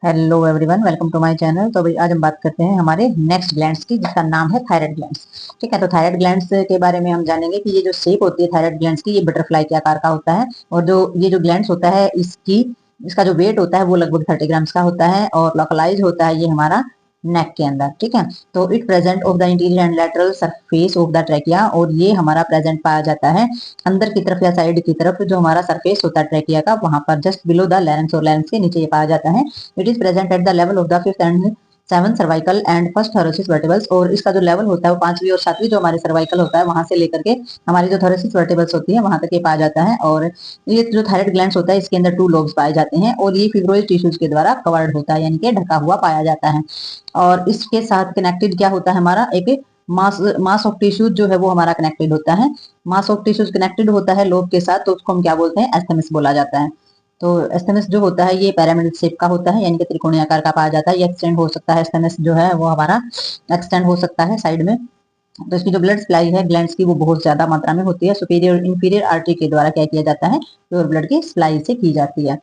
Hello everyone, welcome to my channel. तो अभी आज हम बात करते हैं हमारे नेक्स्ट ग्लैंड्स की, जिसका नाम है थायराइड ग्लैंड्स। ठीक है, तो थायराइड ग्लैंड्स के बारे में हम जानेंगे कि ये जो शेप होती है थायराइड ग्लैंड्स की, ये बटरफ्लाई के आकार का होता है। और जो ये जो ग्लैंड्स होता है इसका जो वेट होता है वो लगभग 30 ग्राम्स का होता है और लोकलाइज होता है ये हमारा नेक के अंदर। ठीक है, तो it present of the interior and lateral surface of the trachea, और ये हमारा प्रेजेंट पाया जाता है अंदर की तरफ या साइड की तरफ, जो हमारा सरफेस होता है ट्रैकिया का, वहां पर जस्ट बिलो द लैरिंक्स, और लैरिंक्स के नीचे ये पाया जाता है। It is present at the level of the fifth and seven cervical and first thoracic vertebrae, और इसका जो लेवल होता है वो पांचवी और सातवीं जो हमारे सर्वाइकल होता है वहां से लेकर के हमारी जो थोरेसिस वर्टिबल्स होती है वहां तक ये पाया जाता है। और ये जो थायराइड ग्लैंड्स होता है इसके अंदर 2 लोब्स पाए जाते हैं और ये फिब्रोइड टिश्यूज के द्वारा कवर्ड होता है, यानी कि ढका हुआ पाया जाता है। और इसके साथ कनेक्टेड क्या होता है, हमारा एक मास मास ऑफ टिश्यूज जो है वो हमारा कनेक्टेड होता है। मास ऑफ टिश्यूज कनेक्टेड होता है लोब के साथ, तो उसको हम क्या बोलते हैं, एस्थेमिस बोला जाता है। तो एस्थेमिस जो होता है ये पिरामिडल शेप का होता है, यानी कि त्रिकोणीय आकार का पाया जाता है। ये एक्सटेंड हो सकता है, एस्थेमिस जो है वो हमारा एक्सटेंड हो सकता है साइड में। तो इसकी जो ब्लड सप्लाई है ग्लैंड्स की वो बहुत ज्यादा मात्रा में होती है। सुपीरियर इंफीरियर आर्टरी के द्वारा क्या किया जाता है, प्योर ब्लड की सप्लाई से की जाती है।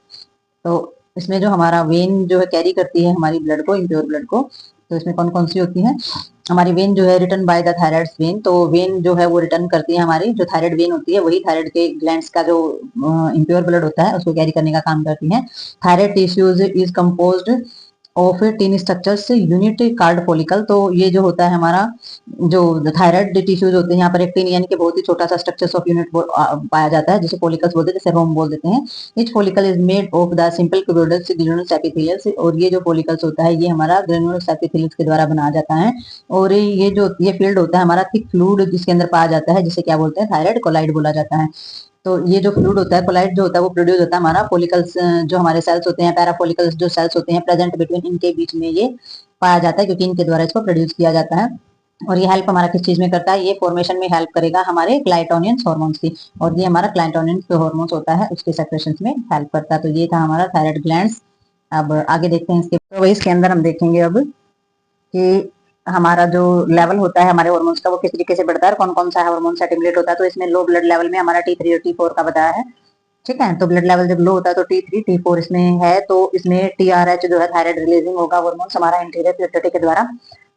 तो इसमें जो हमारा वेन जो है कैरी करती है हमारी ब्लड को, इम्प्योर ब्लड को, तो इसमें कौन कौन सी होती है, हमारी वेन जो है return by the thyroid when. तो वेन जो है वो रिटर्न करती है, हमारी जो थायराइड वेन होती है वही थायराइड के ग्लैंड्स का जो इम्प्योर ब्लड होता है उसको कैरी करने का काम करती है। Thyroid tissues is composed of tin structures unit card follicle. तो ये जो होता है हमारा जो थायराइड टिश्यूज होते हैं यहाँ पर एक टीन यानी कि बहुत ही छोटा सा स्ट्रक्चर्स ऑफ यूनिट पाया जाता है, जिसे फॉलिकल्स बोलते हैं, जैसे रोम बोल देते हैं। Each follicle is made of the simple cuboidals granulous epithelials, और ये जो फॉलिकल्स होता है ये हमारा ग्रेनुलस एपिथेलियल्स के द्वारा बनाया जाता है। और ये फील्ड होता है हमारा थिक फ्लूइड जिसके अंदर पाया जाता है, जिसे क्या बोलते हैं, थायराइड कोलाइड बोला जाता है। तो ये जो फ्लूइड होता है कोलाइड जो होता है वो प्रोड्यूस होता है हमारा फॉलिकल्स, जो हमारे सेल्स होते हैं, पैराफॉलिकल्स जो सेल्स होते हैं प्रेजेंट बिटवीन, इनके बीच में ये पाया जाता है, क्योंकि इनके द्वारा इसको प्रोड्यूस किया जाता है। और ये हेल्प हमारा किस चीज में करता है, ये फॉर्मेशन में हेल्प करेगा हमारे क्लाइटोनियन हार्मोन्स की, और ये हमारा क्लाइटोनियन जो हार्मोन्स होता है उसके सेक्रेशन में हेल्प करता है। तो ये था हमारा थायराइड ग्लैंड्स। अब आगे देखते हैं इसके, तो इसके अंदर हम देखेंगे अब कि हमारा जो लेवल होता है हमारे हार्मोन्स का वो किस तरीके से बढ़ता है, कौन कौन सा हार्मोन स्टिमुलेट होता है। तो इसमें लो ब्लड लेवल में हमारा T3 और T4 का बताया है। ठीक है, तो ब्लड लेवल जब लो होता है तो T3 T4 इसमें है, तो इसमें TRH जो है थायराइड रिलीजिंग होगा हार्मोन्स हमारा इंटीरियर पिट्यूटरी के द्वारा।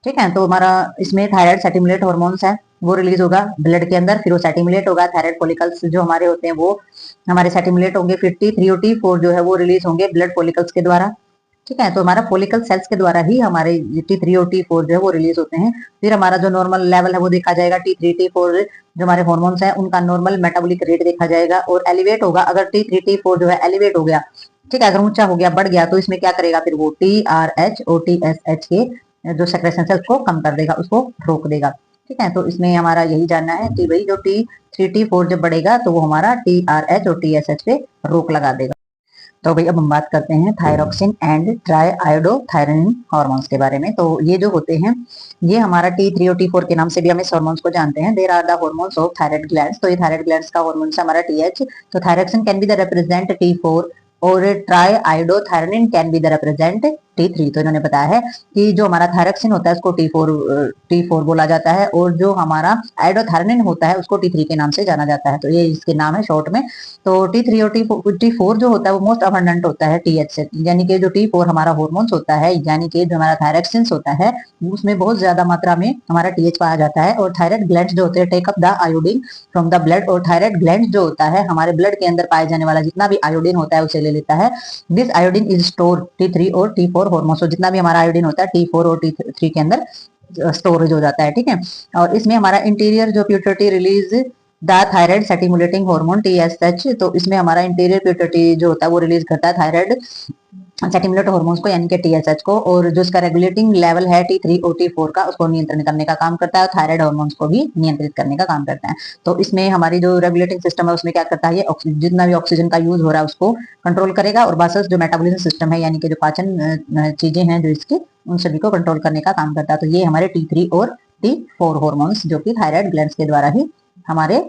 ठीक है, तो हमारा इसमें थायराइड स्टिमुलेट हार्मोन्स है वो रिलीज होगा ब्लड के अंदर, फिर वो स्टिमुलेट होगा, थायराइड फॉलिकल्स जो हमारे होते हैं वो हमारे स्टिमुलेट होंगे, फिर T3 और T4 जो है वो रिलीज होंगे ब्लड फॉलिकल्स के द्वारा। ठीक है, तो हमारा फॉलिकल सेल्स के द्वारा ही हमारे T3 और T4 जो है वो रिलीज होते हैं। फिर हमारा जो नॉर्मल लेवल है वो देखा जाएगा, T3 T4 जो हमारे हार्मोन्स हैं उनका नॉर्मल मेटाबॉलिक रेट देखा जाएगा और एलिवेट होगा। अगर T3 T4 जो है एलिवेट हो गया, ठीक है, अगर ऊंचा हो गया, बढ़ गया, तो इसमें क्या करेगा, फिर वो TRH और TSH के जो सेक्रेशन है उसको कम कर देगा, उसको रोक देगा। ठीक है, तो इसमें हमारा यही जानना है कि भाई जो T3 T4 जब बढ़ेगा तो वो हमारा TRH और TSH पे रोक लगा देगा। तो भाई अब हम बात करते हैं thyroxine and try iodothyronine hormones के बारे में। तो ये जो होते हैं ये हमारा T3 और T4 के नाम से भी हम इस हार्मोन्स को जानते हैं। There are the hormones of thyroid glands. तो ये थायराइड ग्लैंड्स का हार्मोन है हमारा TH। तो thyroxine can be the represent T4 और try iodothyronine can be the represent T3। तो इन्होंने बताया है कि जो हमारा थायरोक्सिन होता है उसको T4 बोला जाता है, और जो हमारा आयोडोथायरोनिन होता है उसको T3 के नाम से जाना जाता है। तो ये इसके नाम है शॉर्ट में। तो T3 और T4 जो होता है वो मोस्ट अबंडेंट होता है TH से, यानी कि जो T4 हमारा हार्मोन्स होता है, यानी कि जो हमारा थायरोक्सिन होता है उसमें बहुत ज्यादा मात्रा में हमारा TH पाया जाता है। और थायराइड ग्लैंड्स जो होते हैं take up the iodine from the blood, और थायराइड ग्लैंड्स जो होता है हमारे ब्लड के अंदर पाए जाने वाला जितना भी आयोडीन होता है उसे ले लेता है। This iodine is store T3 और T4 हार्मोन्स, जितना भी हमारा आयोडीन होता है T4 और T3 के अंदर स्टोरेज हो जाता है। ठीक है, और इसमें हमारा इंटीरियर जो pituitary release the thyroid stimulating hormone TSH। तो इसमें हमारा इंटीरियर प्यूटर्टी जो होता है वो रिलीज करता है थायराइड स्टिमुलेट हार्मोन्स को, यानी कि TSH को, और जो इसका रेगुलेटिंग लेवल है T3 और T4 का उसको नियंत्रण करने का काम करता है, और थायराइड हार्मोन्स को भी नियंत्रित करने का काम करता है। तो इसमें हमारी जो रेगुलेटिंग सिस्टम है उसमें क्या करता है, ये जितना भी ऑक्सीजन का यूज हो रहा है उसको कंट्रोल करेगा, और बासस जो मेटाबॉलिज्म सिस्टम है यानी कि जो पाचन चीजें हैं जो इसकी, उन सभी को कंट्रोल करने का काम करता है। तो ये हमारे T3 और T4 हार्मोन्स जो कि थायराइड ग्लैंड्स के द्वारा ही हमारे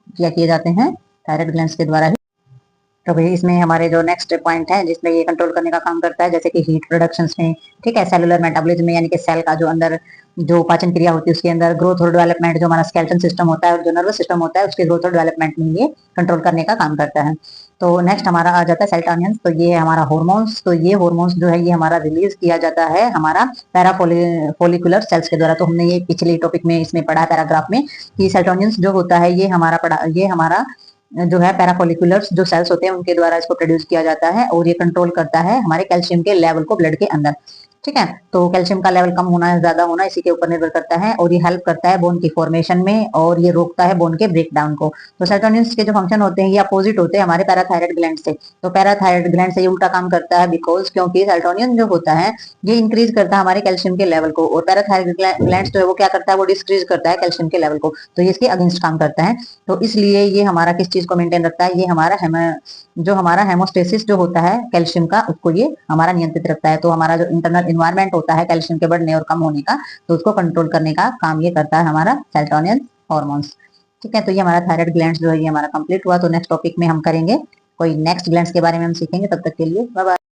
क्या किए जाते हैं, थायराइड ग्लैंड्स के द्वारा ही। तो भाई इसमें हमारे जो नेक्स्ट पॉइंट है जिसमें ये कंट्रोल करने का काम करता है, जैसे कि हीट प्रोडक्शन में, ठीक है, सेलुलर मेटाबॉलिज्म में, यानी कि सेल का जो अंदर जो पाचन क्रिया होती है उसके अंदर, ग्रोथ और डेवलपमेंट, जो हमारा स्केलेटन सिस्टम होता है और जो नर्वस सिस्टम होता है उसके ग्रोथ और डेवलपमेंट में ये कंट्रोल करने का काम करता है। तो नेक्स्ट हमारा आ जाता है सेरोटोनिन। तो ये है हमारा हार्मोन्स। तो ये हार्मोन्स जो है ये हमारा रिलीज किया जाता है हमारा पैराफोलिकुलर सेल्स के द्वारा। तो हमने ये पिछले टॉपिक में इसमें पढ़ा पैराग्राफ में कि सेरोटोनिन जो होता है ये हमारा जो है पैराफोलिकुलर जो सेल्स होते हैं उनके द्वारा इसको प्रोड्यूस किया जाता है और ये कंट्रोल करता है हमारे कैल्शियम के लेवल को ब्लड के अंदर। ठीक है, तो कैल्शियम का लेवल कम होना या ज्यादा होना इसी के ऊपर निर्भर करता है और ये हेल्प करता है बोन की फॉर्मेशन में और ये रोकता है बोन के ब्रेक डाउन को। तो सेरोटोनिन के जो फंक्शन होते हैं ये अपोजिट होते हैं हमारे पैराथायराइड ग्लैंड से। तो पैराथायराइड ग्लैंड से ये उल्टा काम करता है बिकॉज क्योंकि सेरोटोनिन जो होता है ये इंक्रीज करता है हमारे कैल्शियम के लेवल को और पैराथायराइड ग्लैंड जो है वो क्या करता है वो डिक्रीज करता है कैल्शियम के लेवल को। तो ये इसके अगेंस्ट काम करता है। तो इसलिए ये हमारा किस चीज को मेंटेन रखता है, ये हमारा जो हमारा हेमोस्टेसिस जो होता है कैल्शियम का उसको ये हमारा नियंत्रित रखता है। तो हमारा जो इंटरनल इन्वायरमेंट होता है कैल्शियम के बढ़ने और कम होने का तो उसको कंट्रोल करने का काम ये करता है हमारा सेरोटोनिन हार्मोन्स। ठीक है, तो ये हमारा थायराइड ग्लैंड जो है ये हमारा कंप्लीट हुआ। तो नेक्स्ट टॉपिक में हम करेंगे कोई नेक्स्ट ग्लैंड्स के बारे में हम सीखेंगे। तब तक के लिए बाय बाय।